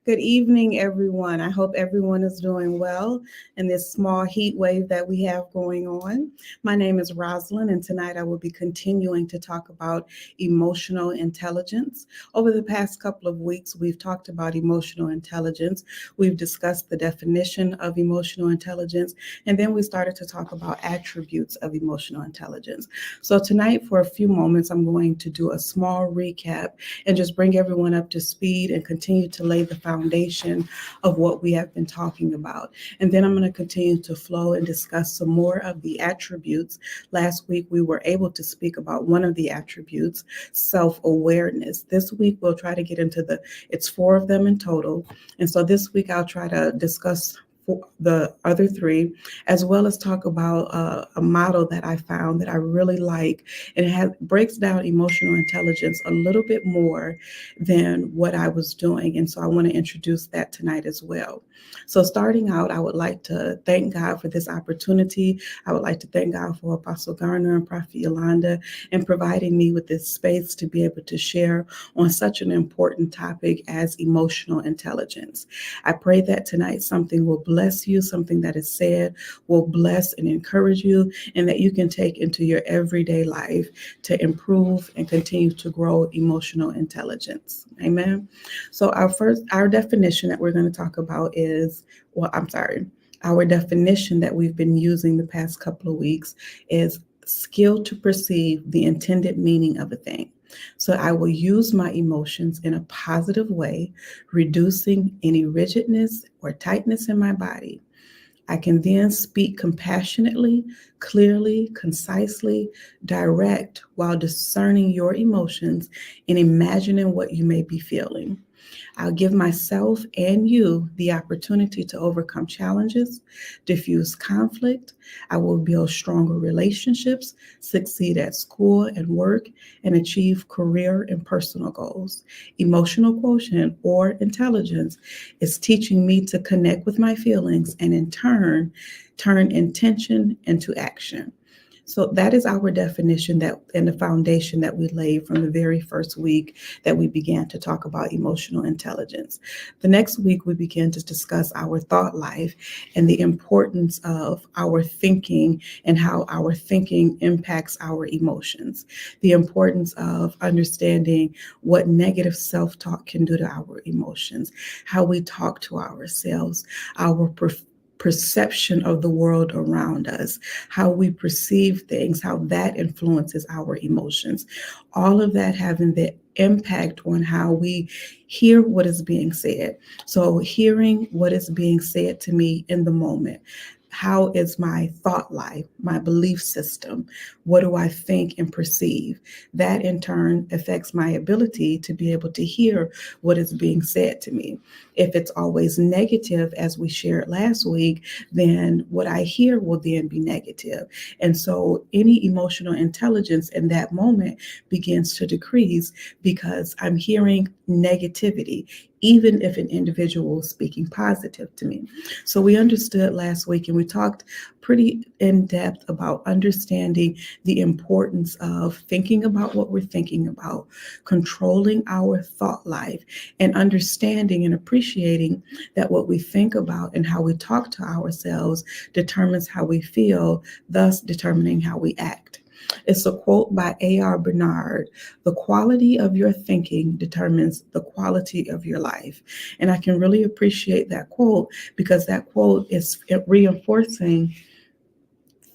Good evening, everyone. I hope everyone is doing well in this small heat wave that we have going on. My name is Rosalind, and tonight I will be continuing to talk about emotional intelligence. Over the past couple of weeks, we've talked about emotional intelligence. We've discussed the definition of emotional intelligence, and then we started to talk about attributes of emotional intelligence. So, tonight, for a few moments, I'm going to do a small recap and just bring everyone up to speed and continue to lay the foundation of what we have been talking about. And then I'm going to continue to flow and discuss some more of the attributes. Last week, we were able to speak about one of the attributes, self-awareness. This week, we'll try to get into it's four of them in total. And so this week, I'll try to discuss the other three, as well as talk about a model that I found that I really like, and breaks down emotional intelligence a little bit more than what I was doing. And so I want to introduce that tonight as well. So starting out, I would like to thank God for this opportunity. I would like to thank God for Apostle Garner and Prophet Yolanda and providing me with this space to be able to share on such an important topic as emotional intelligence. I pray that tonight something will bless you, something that is said will bless and encourage you, and that you can take into your everyday life to improve and continue to grow emotional intelligence. Amen. So our definition that we're going to talk about our definition that we've been using the past couple of weeks is skill to perceive the intended meaning of a thing. So I will use my emotions in a positive way, reducing any rigidness or tightness in my body. I can then speak compassionately, clearly, concisely, direct while discerning your emotions and imagining what you may be feeling. I'll give myself and you the opportunity to overcome challenges, diffuse conflict. I will build stronger relationships, succeed at school and work, and achieve career and personal goals. Emotional quotient or intelligence is teaching me to connect with my feelings and in turn intention into action. So that is our definition that and the foundation that we laid from the very first week that we began to talk about emotional intelligence. The next week we began to discuss our thought life and the importance of our thinking and how our thinking impacts our emotions. The importance of understanding what negative self-talk can do to our emotions, how we talk to ourselves, our perception of the world around us, how we perceive things, how that influences our emotions. All of that having the impact on how we hear what is being said. So, hearing what is being said to me in the moment. How is my thought life, my belief system? What do I think and perceive? That in turn affects my ability to be able to hear what is being said to me. If it's always negative, as we shared last week, then what I hear will then be negative. And so any emotional intelligence in that moment begins to decrease because I'm hearing negativity, even if an individual is speaking positive to me. So we understood last week and we talked pretty in depth about understanding the importance of thinking about what we're thinking about, controlling our thought life, and understanding and appreciating that what we think about and how we talk to ourselves determines how we feel, thus determining how we act. It's a quote by A.R. Bernard. The quality of your thinking determines the quality of your life. And I can really appreciate that quote because that quote is reinforcing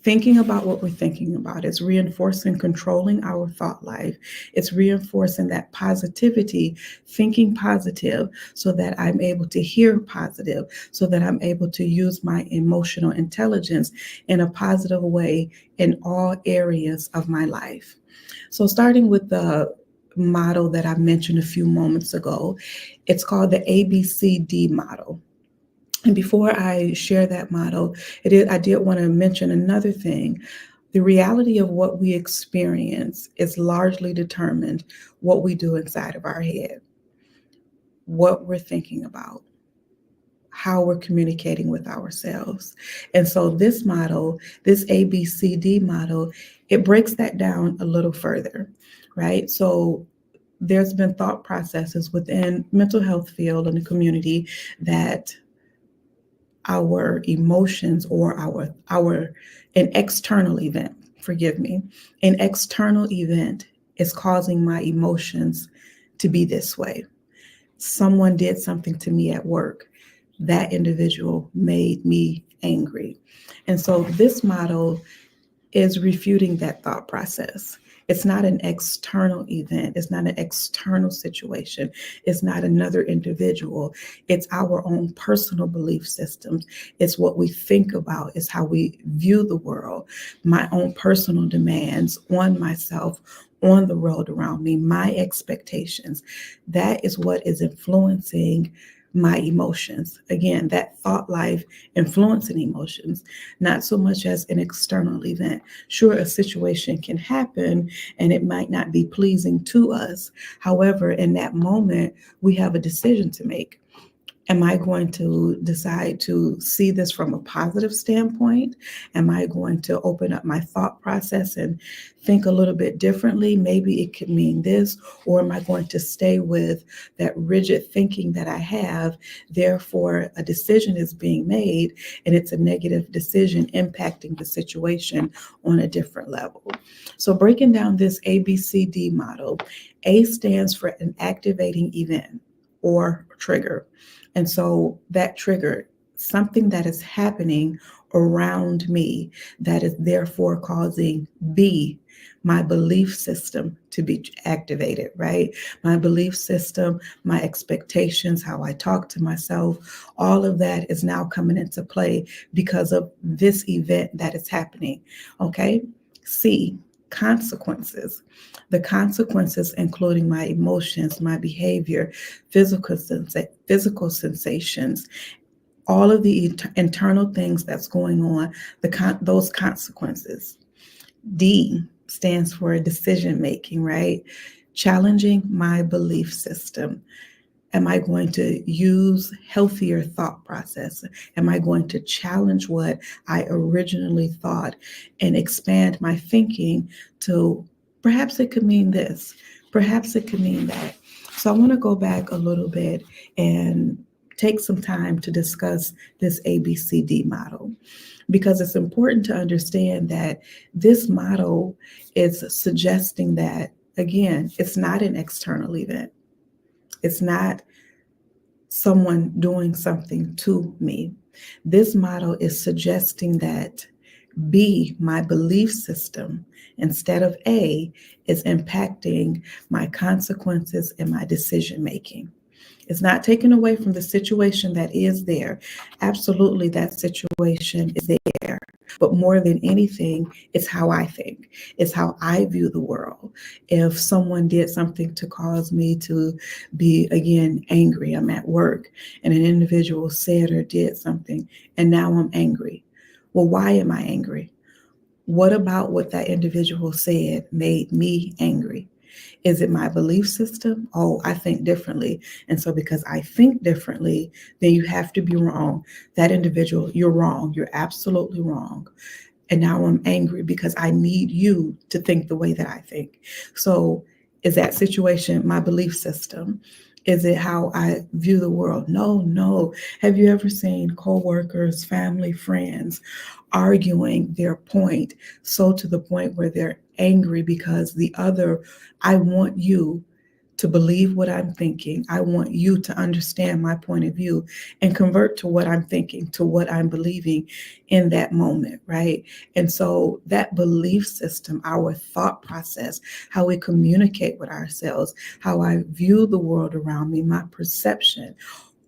thinking about what we're thinking about. It's reinforcing controlling our thought life. It's reinforcing that positivity, thinking positive so that I'm able to hear positive, so that I'm able to use my emotional intelligence in a positive way in all areas of my life. So starting with the model that I mentioned a few moments ago, it's called the ABCD model. And before I share that model, I did want to mention another thing. The reality of what we experience is largely determined what we do inside of our head, what we're thinking about, how we're communicating with ourselves. And so this model, this ABCD model, it breaks that down a little further, right? So there's been thought processes within mental health field and the community that our emotions or an external event, forgive me, an external event is causing my emotions to be this way. Someone did something to me at work. That individual made me angry. And so this model is refuting that thought process. It's not an external event. It's not an external situation. It's not another individual. It's our own personal belief systems. It's what we think about. It's how we view the world. My own personal demands on myself, on the world around me, my expectations. That is what is influencing my emotions. Again, that thought life influencing emotions, not so much as an external event. Sure, a situation can happen and it might not be pleasing to us. However, in that moment, we have a decision to make. Am I going to decide to see this from a positive standpoint? Am I going to open up my thought process and think a little bit differently? Maybe it could mean this, or am I going to stay with that rigid thinking that I have? Therefore, a decision is being made and it's a negative decision impacting the situation on a different level. So breaking down this ABCD model, A stands for an activating event or trigger. And so that trigger, something that is happening around me that is therefore causing B, my belief system, to be activated, right? My belief system, my expectations, how I talk to myself, all of that is now coming into play because of this event that is happening, okay? C, consequences. The consequences, including my emotions, my behavior, physical sensations, all of the internal things that's going on, those consequences. D stands for decision making, right? Challenging my belief system. Am I going to use healthier thought process? Am I going to challenge what I originally thought and expand my thinking to perhaps it could mean this, perhaps it could mean that. So I want to go back a little bit and take some time to discuss this ABCD model because it's important to understand that this model is suggesting that, again, it's not an external event. It's not someone doing something to me. This model is suggesting that B, my belief system, instead of A, is impacting my consequences and my decision making. It's not taken away from the situation that is there. Absolutely, that situation is there. But more than anything, it's how I think. It's how I view the world. If someone did something to cause me to be, again, angry, I'm at work, and an individual said or did something, and now I'm angry. Well, why am I angry? What about what that individual said made me angry? Is it my belief system? Oh, I think differently. And so because I think differently, then you have to be wrong. That individual, you're wrong. You're absolutely wrong. And now I'm angry because I need you to think the way that I think. So is that situation my belief system? Is it how I view the world? No, no. Have you ever seen coworkers, family, friends arguing their point so to the point where they're angry because the other, I want you to believe what I'm thinking. I want you to understand my point of view and convert to what I'm thinking, to what I'm believing in that moment, right? And so that belief system, our thought process, how we communicate with ourselves, how I view the world around me, my perception,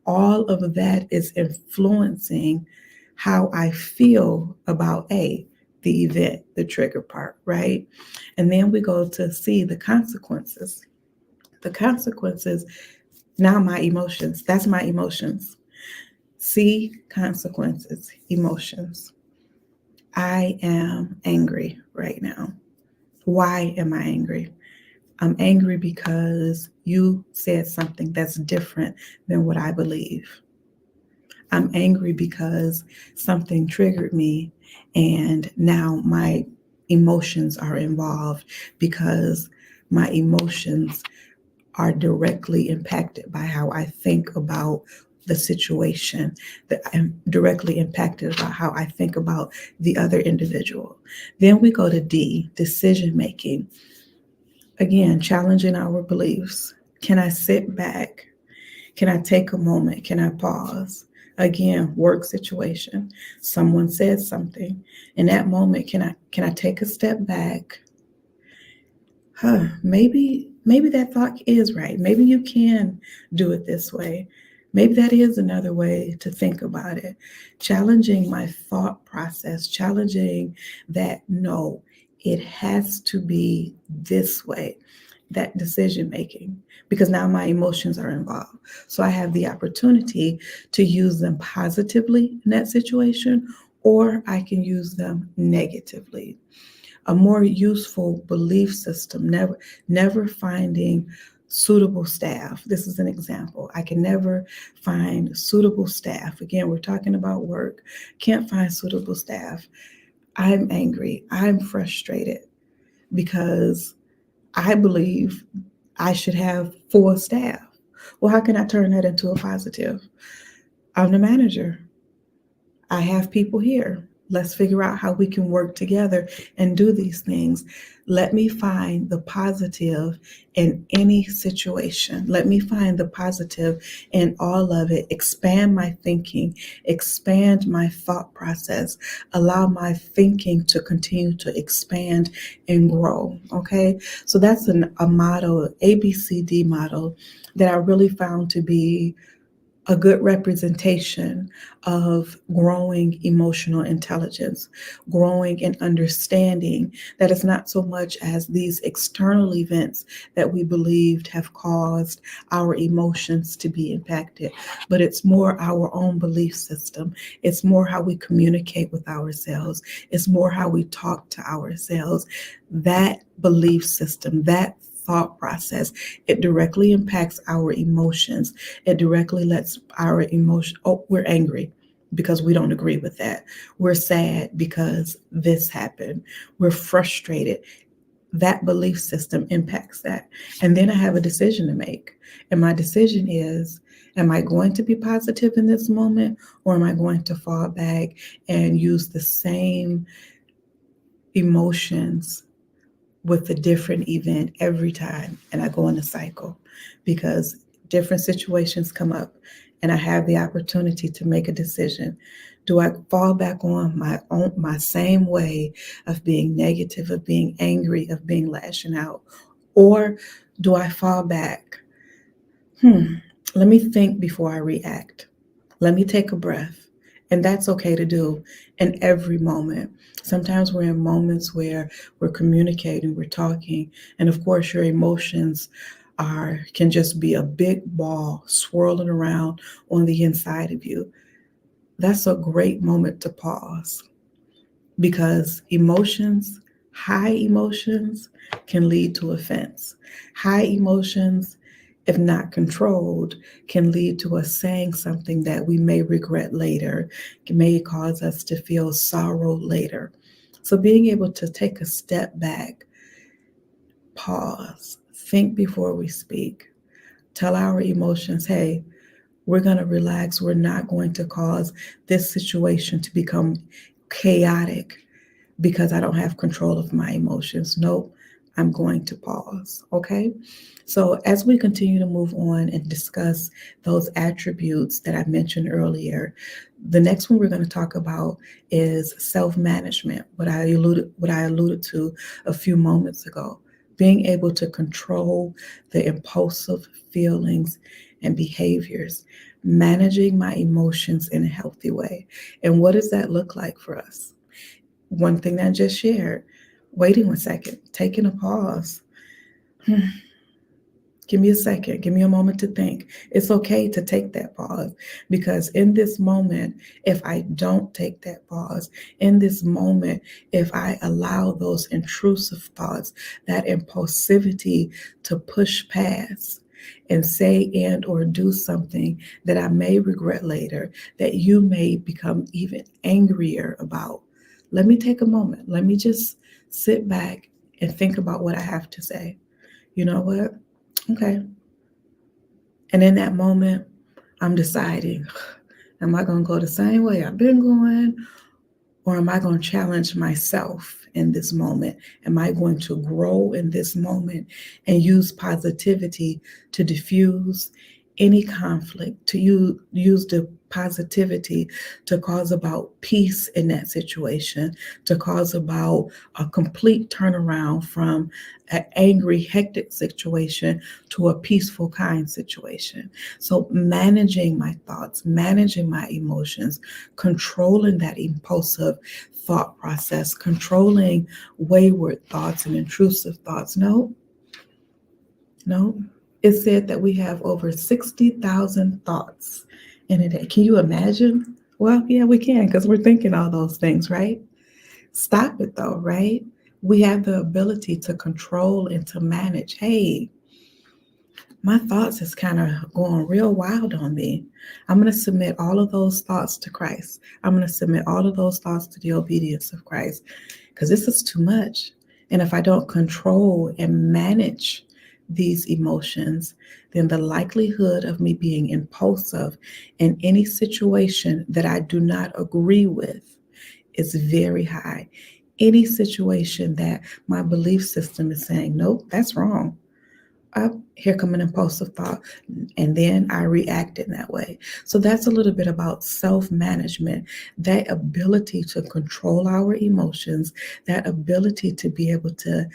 all of that is influencing how I feel about the event, the trigger part, right? And then we go to see the consequences. The consequences, now my emotions, that's my emotions. See, consequences, emotions. I am angry right now. Why am I angry? I'm angry because you said something that's different than what I believe. I'm angry because something triggered me and now my emotions are involved because my emotions are directly impacted by how I think about the situation, that I'm directly impacted about how I think about the other individual. Then we go to D, decision making. Again, challenging our beliefs. Can I sit back? Can I take a moment? Can I pause? Again, work situation. Someone said something. In that moment, can I take a step back? Maybe that thought is right. Maybe you can do it this way. Maybe that is another way to think about it. Challenging my thought process, challenging that no, it has to be this way, that decision making, because now my emotions are involved. So I have the opportunity to use them positively in that situation, or I can use them negatively. A more useful belief system, never finding suitable staff. This is an example. I can never find suitable staff. Again, we're talking about work. Can't find suitable staff. I'm angry. I'm frustrated because I believe I should have 4 staff. Well, how can I turn that into a positive? I'm the manager. I have people here. Let's figure out how we can work together and do these things. Let me find the positive in any situation. Let me find the positive in all of it. Expand my thinking, expand my thought process, allow my thinking to continue to expand and grow. Okay. So that's a model, ABCD model, that I really found to be a good representation of growing emotional intelligence, growing in understanding that it's not so much as these external events that we believed have caused our emotions to be impacted, but it's more our own belief system. It's more how we communicate with ourselves. It's more how we talk to ourselves. That belief system, that thought process, it directly impacts our emotions. It directly lets our emotion, oh, we're angry because we don't agree with that. We're sad because this happened. We're frustrated. That belief system impacts that. And then I have a decision to make. And my decision is, am I going to be positive in this moment, or am I going to fall back and use the same emotions with a different event every time, and I go in a cycle because different situations come up and I have the opportunity to make a decision. Do I fall back on my same way of being negative, of being angry, of being lashing out? Or do I fall back? Let me think before I react. Let me take a breath. And that's okay to do in every moment. Sometimes we're in moments where we're communicating, we're talking, and of course your emotions can just be a big ball swirling around on the inside of you. That's a great moment to pause, because emotions, high emotions, can lead to offense. High emotions, if not controlled, can lead to us saying something that we may regret later, may cause us to feel sorrow later. So being able to take a step back, pause, think before we speak, tell our emotions, hey, we're going to relax. We're not going to cause this situation to become chaotic because I don't have control of my emotions. Nope, I'm going to pause. Okay. So as we continue to move on and discuss those attributes that I mentioned earlier, the next one we're going to talk about is self-management, what I alluded to a few moments ago. Being able to control the impulsive feelings and behaviors, managing my emotions in a healthy way. And what does that look like for us? One thing that I just shared, waiting 1 second, taking a pause. Give me a second, give me a moment to think. It's okay to take that pause, because in this moment, if I don't take that pause, in this moment, if I allow those intrusive thoughts, that impulsivity to push past and say and or do something that I may regret later, that you may become even angrier about, let me take a moment. Let me just sit back and think about what I have to say. You know what? Okay. And in that moment, I'm deciding, am I going to go the same way I've been going? Or am I going to challenge myself in this moment? Am I going to grow in this moment and use positivity to diffuse any conflict, to use the positivity to cause about peace in that situation, to cause about a complete turnaround from an angry, hectic situation to a peaceful, kind situation. So managing my thoughts, managing my emotions, controlling that impulsive thought process, controlling wayward thoughts and intrusive thoughts. No, no. It said that we have over 60,000 thoughts in a day. Can you imagine? Well, yeah, we can because we're thinking all those things, right? Stop it though, right? We have the ability to control and to manage. Hey, my thoughts is kind of going real wild on me. I'm going to submit all of those thoughts to Christ. I'm going to submit all of those thoughts to the obedience of Christ because this is too much. And if I don't control and manage these emotions, then the likelihood of me being impulsive in any situation that I do not agree with is very high. Any situation that my belief system is saying, nope, that's wrong, up, here come an impulsive thought, and then I react in that way. So that's a little bit about self-management, that ability to control our emotions, that ability to be able to,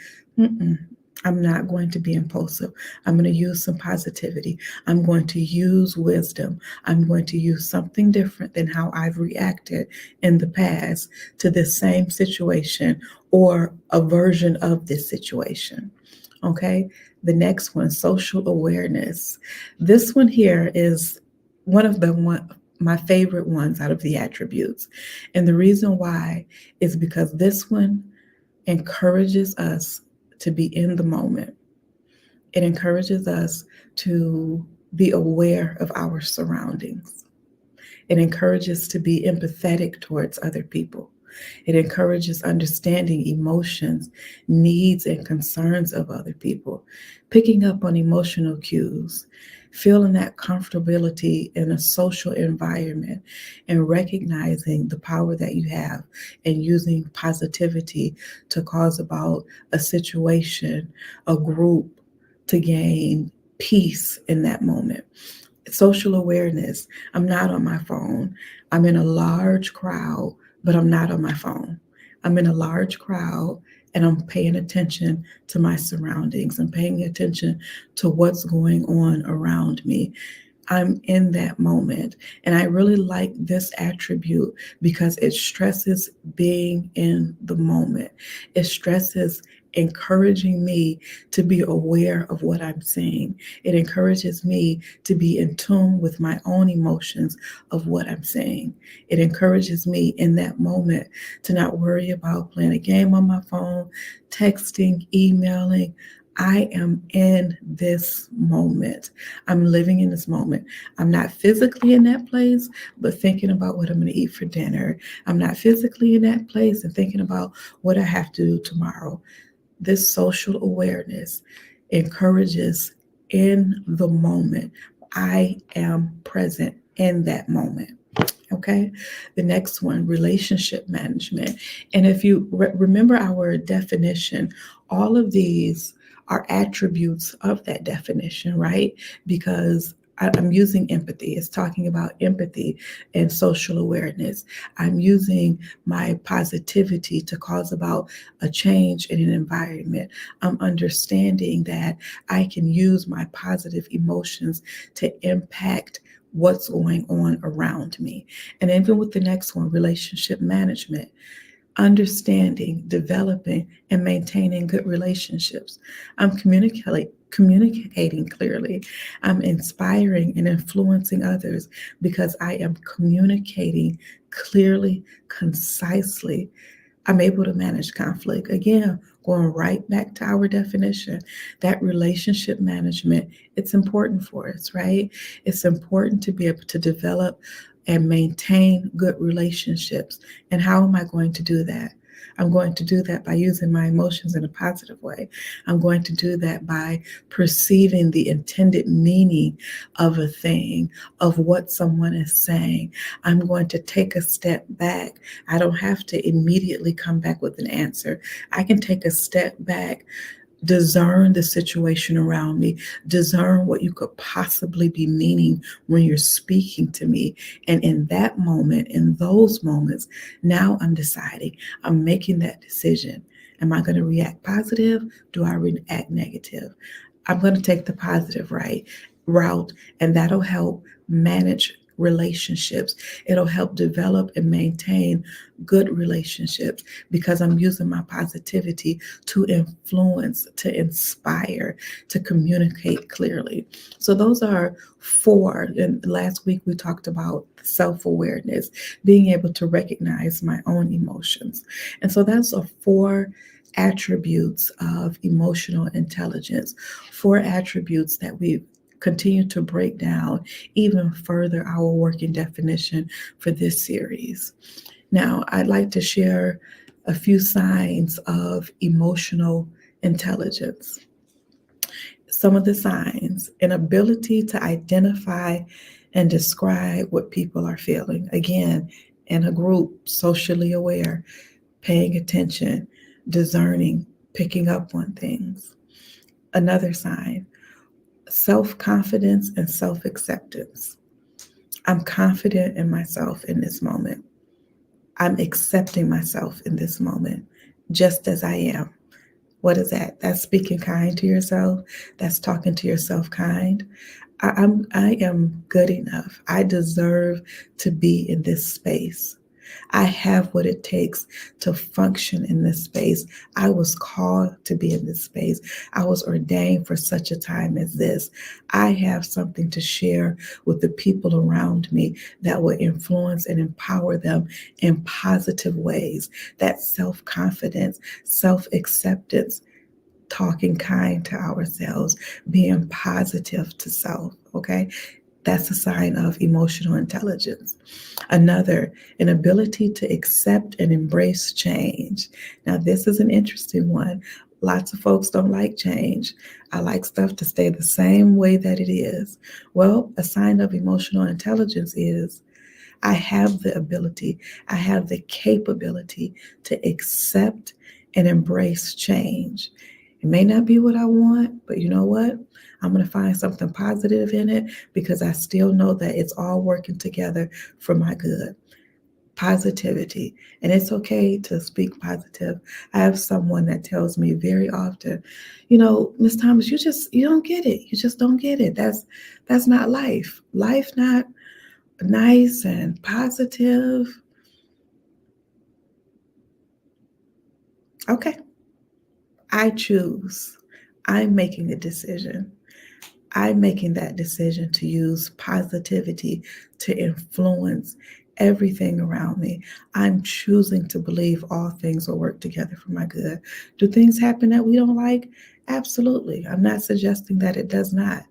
I'm not going to be impulsive. I'm going to use some positivity. I'm going to use wisdom. I'm going to use something different than how I've reacted in the past to this same situation or a version of this situation. Okay. The next one, social awareness. This one here is my favorite ones out of the attributes. And the reason why is because this one encourages us to be in the moment. It encourages us to be aware of our surroundings. It encourages to be empathetic towards other people. It encourages understanding emotions, needs, and concerns of other people, picking up on emotional cues, feeling that comfortability in a social environment, and recognizing the power that you have and using positivity to cause about a situation, a group, to gain peace in that moment. Social awareness. I'm not on my phone. I'm in a large crowd, but I'm not on my phone. I'm in a large crowd and I'm paying attention to my surroundings. I'm paying attention to what's going on around me. I'm in that moment. And I really like this attribute because it stresses being in the moment. It stresses encouraging me to be aware of what I'm seeing. It encourages me to be in tune with my own emotions of what I'm seeing. It encourages me in that moment to not worry about playing a game on my phone, texting, emailing. I am in this moment. I'm living in this moment. I'm not physically in that place, but thinking about what I'm going to eat for dinner. I'm not physically in that place and thinking about what I have to do tomorrow. This social awareness encourages in the moment. I am present in that moment. Okay. The next one, relationship management. And if you remember our definition, all of these are attributes of that definition, right? Because I'm using empathy. It's talking about empathy and social awareness. I'm using my positivity to cause about a change in an environment. I'm understanding that I can use my positive emotions to impact what's going on around me. And even with the next one, relationship management, understanding, developing, and maintaining good relationships. I'm communicating clearly. I'm inspiring and influencing others because I am communicating clearly, concisely. I'm able to manage conflict. Again, going right back to our definition, that relationship management, it's important for us, right? It's important to be able to develop and maintain good relationships. And how am I going to do that? I'm going to do that by using my emotions in a positive way. I'm going to do that by perceiving the intended meaning of a thing, of what someone is saying. I'm going to take a step back. I don't have to immediately come back with an answer. I can take a step back, discern the situation around me, discern what you could possibly be meaning when you're speaking to me. And in that moment, in those moments, now I'm deciding, I'm making that decision. Am I going to react positive? Do I react negative? I'm going to take the positive route, and that'll help manage relationships. It'll help develop and maintain good relationships because I'm using my positivity to influence, to inspire, to communicate clearly. So those are four. And last week we talked about self-awareness, being able to recognize my own emotions. And so that's a four attributes of emotional intelligence, four attributes that we continue to break down even further our working definition for this series. Now, I'd like to share a few signs of emotional intelligence. Some of the signs: an ability to identify and describe what people are feeling. Again, in a group, socially aware, paying attention, discerning, picking up on things. Another sign: self-confidence and self-acceptance. I'm confident in myself in this moment. I'm accepting myself in this moment, just as I am. What is that? That's speaking kind to yourself. That's talking to yourself kind. I am good enough. I deserve to be in this space. I have what it takes to function in this space. I was called to be in this space. I was ordained for such a time as this. I have something to share with the people around me that will influence and empower them in positive ways. That self-confidence, self-acceptance, talking kind to ourselves, being positive to self, okay? That's a sign of emotional intelligence. Another, an ability to accept and embrace change. Now, this is an interesting one. Lots of folks don't like change. I like stuff to stay the same way that it is. Well, a sign of emotional intelligence is I have the ability, I have the capability to accept and embrace change. It may not be what I want, but you know what? I'm going to find something positive in it because I still know that it's all working together for my good. Positivity. And it's okay to speak positive. I have someone that tells me very often, Miss Thomas, you don't get it. You just don't get it. That's not life. Life not nice and positive. Okay. I choose. I'm making a decision. I'm making that decision to use positivity to influence everything around me. I'm choosing to believe all things will work together for my good. Do things happen that we don't like? Absolutely. I'm not suggesting that it does not.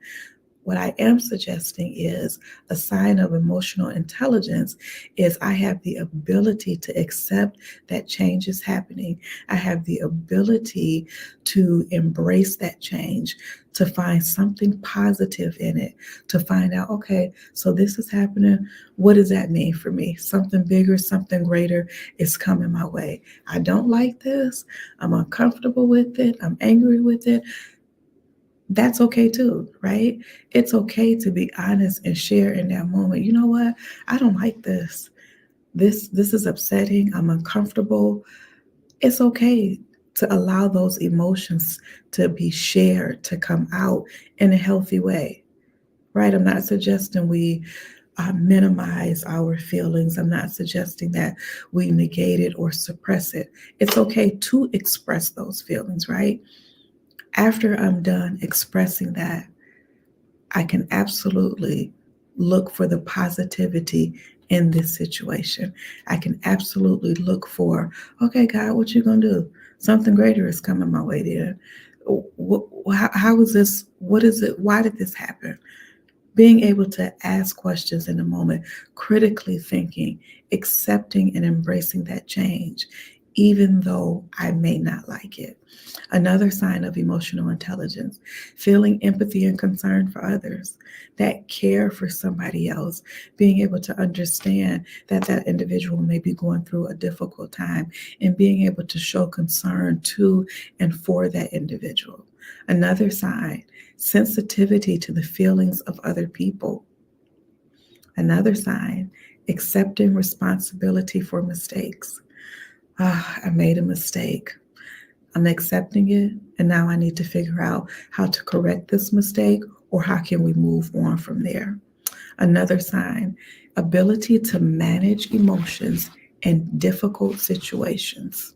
What I am suggesting is a sign of emotional intelligence is I have the ability to accept that change is happening. I have the ability to embrace that change, to find something positive in it, to find out, okay, so this is happening. What does that mean for me? Something bigger, something greater is coming my way. I don't like this. I'm uncomfortable with it. I'm angry with it. That's okay too, right? It's okay to be honest and share in that moment. You know what? I don't like this. This is upsetting. I'm uncomfortable. It's okay to allow those emotions to be shared, to come out in a healthy way, right? I'm not suggesting we minimize our feelings. I'm not suggesting that we negate it or suppress it. It's okay to express those feelings, right? After I'm done expressing that, I can absolutely look for the positivity in this situation. I can absolutely look for, okay, God, what you gonna do? Something greater is coming my way there. How is this? What is it? Why did this happen? Being able to ask questions in the moment, critically thinking, accepting and embracing that change, even though I may not like it. Another sign of emotional intelligence, feeling empathy and concern for others, that care for somebody else, being able to understand that that individual may be going through a difficult time and being able to show concern to and for that individual. Another sign, sensitivity to the feelings of other people. Another sign, accepting responsibility for mistakes. I made a mistake. I'm accepting it, and now I need to figure out how to correct this mistake or how can we move on from there. Another sign, ability to manage emotions in difficult situations.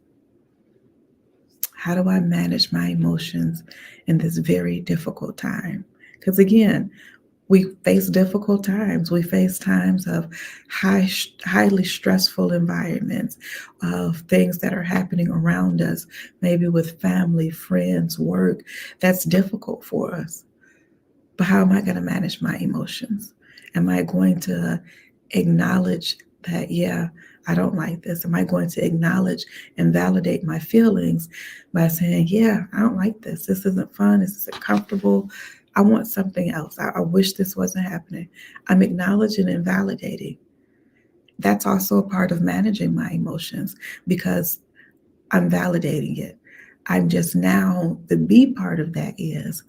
How do I manage my emotions in this very difficult time? Because again, we face difficult times. We face times of highly stressful environments, of things that are happening around us, maybe with family, friends, work. That's difficult for us. But how am I going to manage my emotions? Am I going to acknowledge that, yeah, I don't like this? Am I going to acknowledge and validate my feelings by saying, yeah, I don't like this. This isn't fun. This isn't comfortable. I want something else. I wish this wasn't happening. I'm acknowledging and validating. That's also a part of managing my emotions because I'm validating it. I'm just now, the B part of that is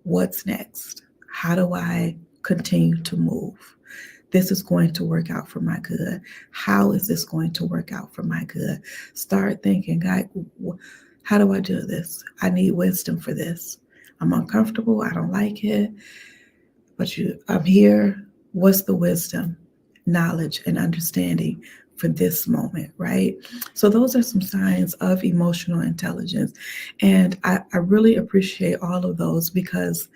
what's next? How do I continue to move? This is going to work out for my good. How is this going to work out for my good? Start thinking, God, how do I do this? I need wisdom for this. I'm uncomfortable. I don't like it. But I'm here. What's the wisdom, knowledge, and understanding for this moment, right? So those are some signs of emotional intelligence. And I really appreciate all of those because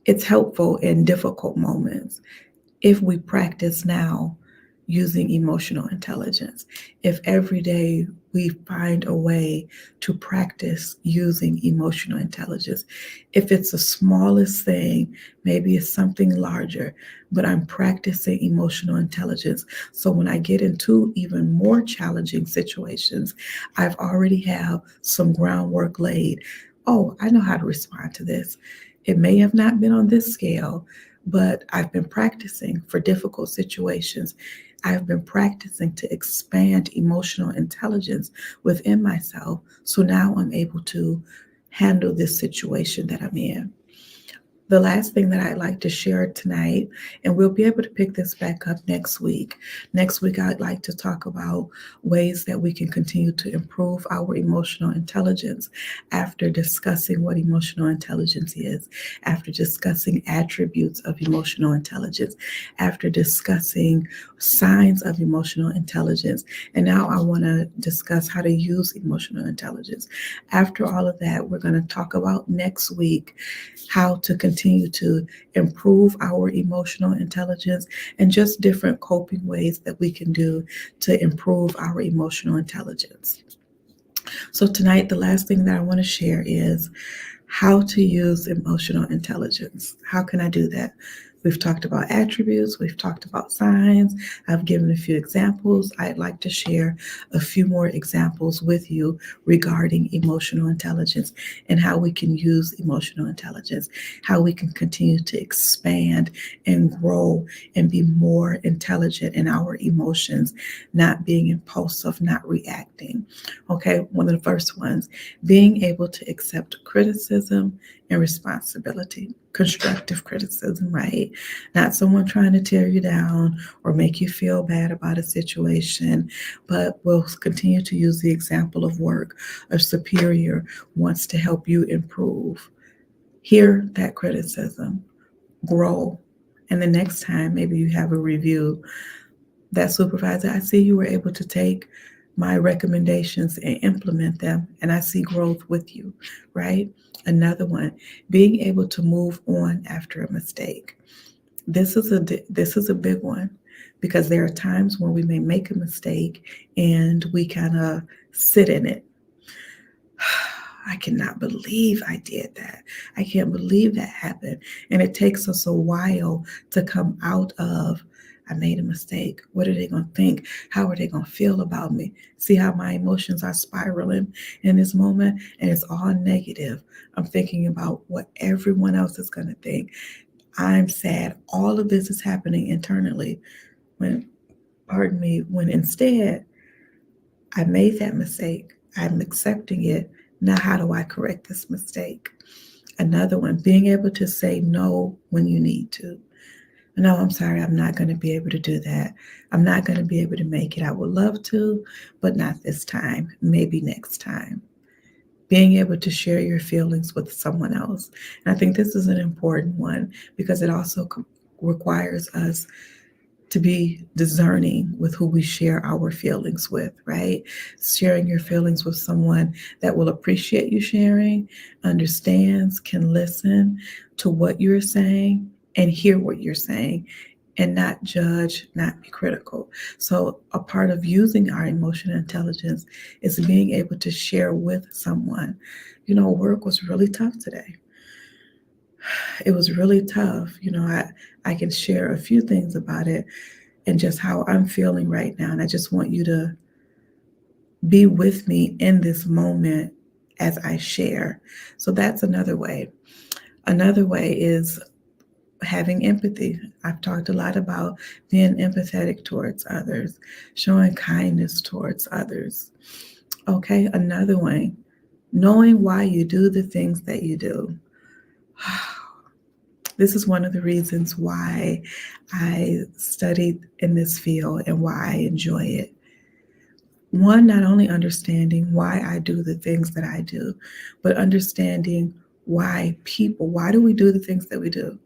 it's helpful in difficult moments if we practice now using emotional intelligence. If every day we find a way to practice using emotional intelligence, if it's the smallest thing, maybe it's something larger, but I'm practicing emotional intelligence. So when I get into even more challenging situations, I've already have some groundwork laid. Oh, I know how to respond to this. It may have not been on this scale, but I've been practicing for difficult situations. I've been practicing to expand emotional intelligence within myself. So now I'm able to handle this situation that I'm in. The last thing that I'd like to share tonight, and we'll be able to pick this back up next week. Next week, I'd like to talk about ways that we can continue to improve our emotional intelligence after discussing what emotional intelligence is, after discussing attributes of emotional intelligence, after discussing signs of emotional intelligence. And now I want to discuss how to use emotional intelligence. After all of that, we're going to talk about next week how to continue to improve our emotional intelligence and just different coping ways that we can do to improve our emotional intelligence. So tonight, the last thing that I want to share is how to use emotional intelligence. How can I do that? We've talked about attributes, we've talked about signs, I've given a few examples. I'd like to share a few more examples with you regarding emotional intelligence and how we can use emotional intelligence, how we can continue to expand and grow and be more intelligent in our emotions, not being impulsive, not reacting. Okay, one of the first ones, being able to accept criticism and responsibility. Constructive criticism, right? Not someone trying to tear you down or make you feel bad about a situation, but we'll continue to use the example of work. A superior wants to help you improve. Hear that criticism, grow. And the next time, maybe you have a review, that supervisor, I see you were able to take my recommendations and implement them, and I see growth with you, right? Another one, being able to move on after a mistake. This is a big one because there are times when we may make a mistake and we kind of sit in it. I cannot believe I did that. I can't believe that happened. And it takes us a while to come out of I made a mistake. What are they going to think? How are they going to feel about me? See how my emotions are spiraling in this moment? And it's all negative. I'm thinking about what everyone else is going to think. I'm sad. All of this is happening internally when instead I made that mistake. I'm accepting it. Now, how do I correct this mistake? Another one, being able to say no when you need to. No, I'm sorry, I'm not going to be able to do that. I'm not going to be able to make it. I would love to, but not this time. Maybe next time. Being able to share your feelings with someone else. And I think this is an important one because it also requires us to be discerning with who we share our feelings with, right? Sharing your feelings with someone that will appreciate you sharing, understands, can listen to what you're saying and hear what you're saying and not judge, not be critical. So a part of using our emotional intelligence is being able to share with someone. Work was really tough today. It was really tough. I can share a few things about it and just how I'm feeling right now. And I just want you to be with me in this moment as I share. So that's another way. Another way is having empathy. I've talked a lot about being empathetic towards others, showing kindness towards others. Okay, another way, knowing why you do the things that you do. This is one of the reasons why I studied in this field and why I enjoy it. One, not only understanding why I do the things that I do, but understanding why do we do the things that we do?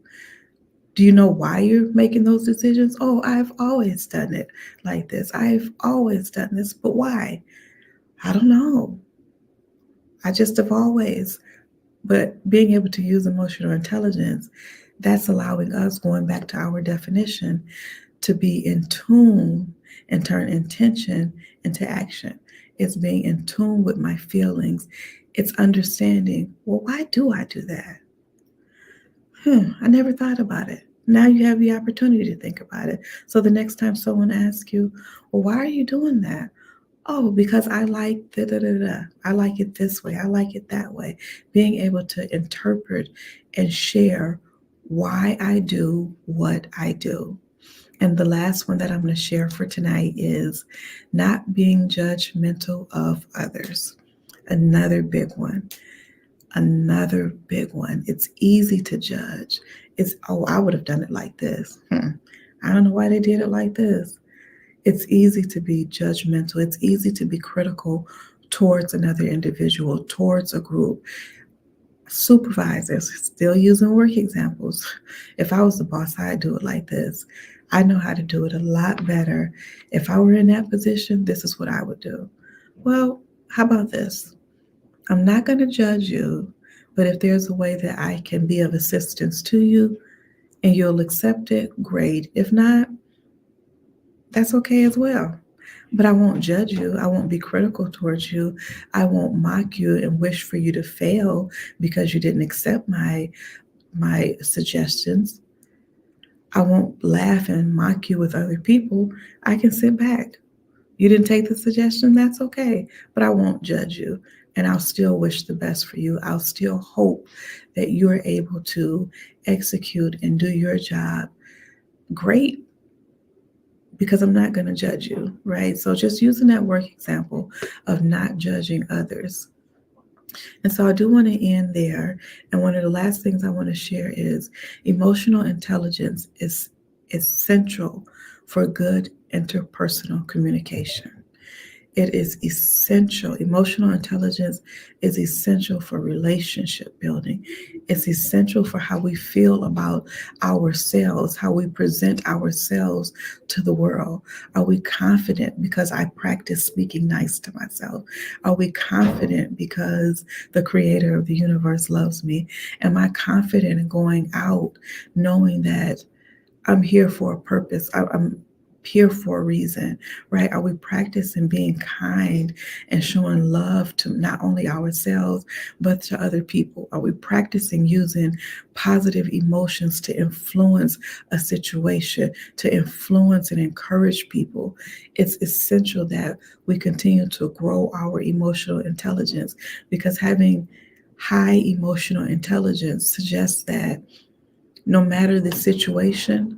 Do you know why you're making those decisions? Oh, I've always done it like this. I've always done this, but why? I don't know. I just have always. But being able to use emotional intelligence, that's allowing us, going back to our definition, to be in tune and turn intention into action. It's being in tune with my feelings. It's understanding, well, why do I do that? I never thought about it. Now you have the opportunity to think about it. So the next time someone asks you, well, why are you doing that? Oh, because I like da da da da. I like it this way. I like it that way. Being able to interpret and share why I do what I do. And the last one that I'm going to share for tonight is not being judgmental of others. Another big one. Another big one. It's easy to judge. I would have done it like this. I don't know why they did it like this. It's easy to be judgmental. It's easy to be critical towards another individual, towards a group. Supervisors, still using work examples. If I was the boss, I'd do it like this. I know how to do it a lot better. If I were in that position, this is what I would do. Well, how about this? I'm not going to judge you, but if there's a way that I can be of assistance to you and you'll accept it, great. If not, that's okay as well. But I won't judge you. I won't be critical towards you. I won't mock you and wish for you to fail because you didn't accept my suggestions. I won't laugh and mock you with other people. I can sit back. You didn't take the suggestion, that's okay. But I won't judge you. And I'll still wish the best for you. I'll still hope that you're able to execute and do your job great, because I'm not going to judge you, right? So just using that work example of not judging others. And so I do want to end there. And one of the last things I want to share is emotional intelligence is essential for good interpersonal communication. It is essential. Emotional intelligence is essential for relationship building. It's essential for how we feel about ourselves, how we present ourselves to the world. Are we confident because I practice speaking nice to myself? Are we confident because the creator of the universe loves me? Am I confident in going out knowing that I'm here for a purpose? I'm here for a reason, right? Are we practicing being kind and showing love to not only ourselves, but to other people? Are we practicing using positive emotions to influence a situation, to influence and encourage people? It's essential that we continue to grow our emotional intelligence, because having high emotional intelligence suggests that no matter the situation,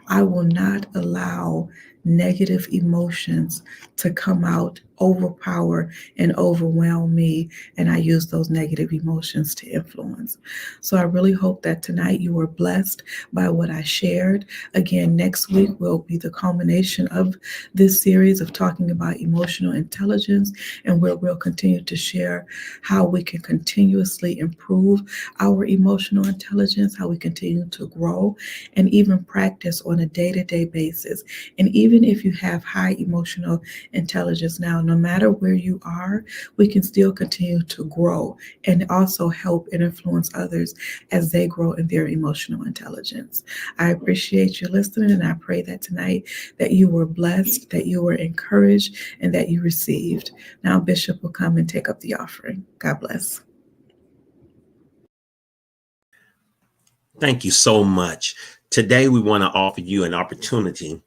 I will not allow negative emotions to come out, overpower, and overwhelm me. And I use those negative emotions to influence. So I really hope that tonight you were blessed by what I shared. Again, next week will be the culmination of this series of talking about emotional intelligence, and where we'll continue to share how we can continuously improve our emotional intelligence, how we continue to grow and even practice on a day-to-day basis. And even if you have high emotional intelligence now, no matter where you are, we can still continue to grow and also help and influence others as they grow in their emotional intelligence. I appreciate you listening, and I pray that tonight that you were blessed, that you were encouraged, and that you received. Now Bishop will come and take up the offering. God bless. Thank you so much. Today, we want to offer you an opportunity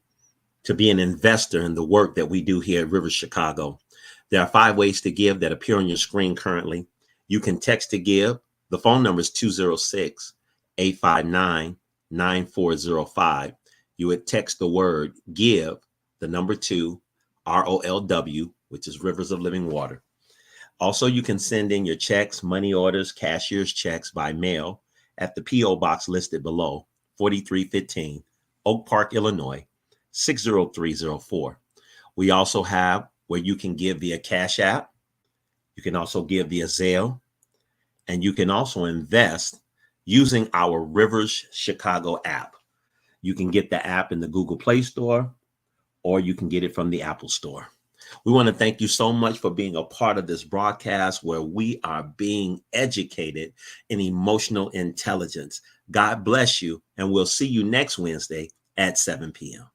to be an investor in the work that we do here at Rivers Chicago. There are 5 ways to give that appear on your screen currently. You can text to give. The phone number is 206-859-9405. You would text the word give, the number 2, ROLW, which is Rivers of Living Water. Also, you can send in your checks, money orders, cashier's checks by mail at the P.O. Box listed below, 4315 Oak Park, Illinois, 60304. We also have where you can give via Cash App. You can also give via Zelle. And you can also invest using our Rivers Chicago app. You can get the app in the Google Play Store, or you can get it from the Apple Store. We want to thank you so much for being a part of this broadcast where we are being educated in emotional intelligence. God bless you, and we'll see you next Wednesday at 7 p.m.